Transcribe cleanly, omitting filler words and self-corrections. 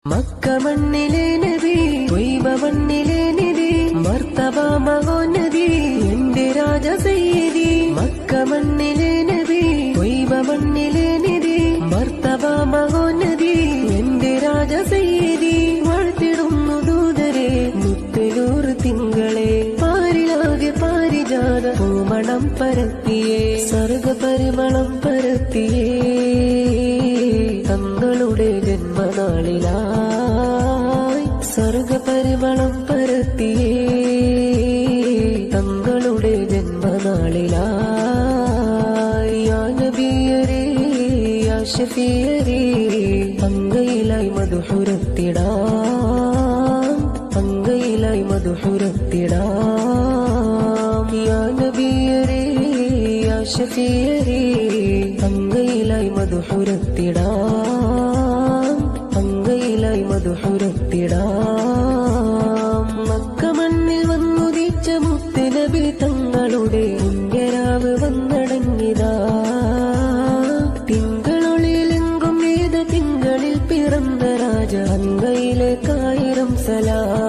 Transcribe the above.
Mecca മണ്ണിലെ നബി, ത്വയ്ബ മണ്ണിലെ നിധി, മർത്തബ മഹോന്നതി എന്റെ രാജ സയ്യിദി. മക്ക മണ്ണിലെ നബി, ത്വയ്ബ മണ്ണിലെ നിധി, മർത്തബ മഹോന്നതി എന്റെ രാജ സയ്യിദി. വാഴ്ത്തിടുന്നു ദൂതരെ മുത്തലൂർ തിങ്കളെ, പാരിലാകെ പാരിജാത പൂമണം പരത്തിയേ, സർഗ പരിമളം പരത്തിയേ. തങ്ങളുടെ ജന്മനാളിലായി സർഗ പരിമളം പരത്തിയേ, തങ്ങളുടെ ജന്മനാളിലായി. യാ നബിയരേ യാ ശഫീയരേ, അങ്കയിലായി മധുഹുരത്തിടാം, അങ്കയിലായി മധുഹുരത്തിടാം. യാ നബിയരേ യാ ശഫീയരേ, അങ്കയിലായി മധുഹുരത്തിടാം, അങ്കയിലായി മധുഹുരത്തിടാം. മക്ക മണ്ണിൽ വന്നുദിച്ച മുത്തുനബി തങ്ങളുടെ പുണ്യരാവ് വന്നടങ്ങിതാ. തിങ്കളൊളിയിലെങ്കും ഏത തിങ്കളിൽ പിറന്ന രാജ, അങ്കയിലേക്കായിരം സലാം.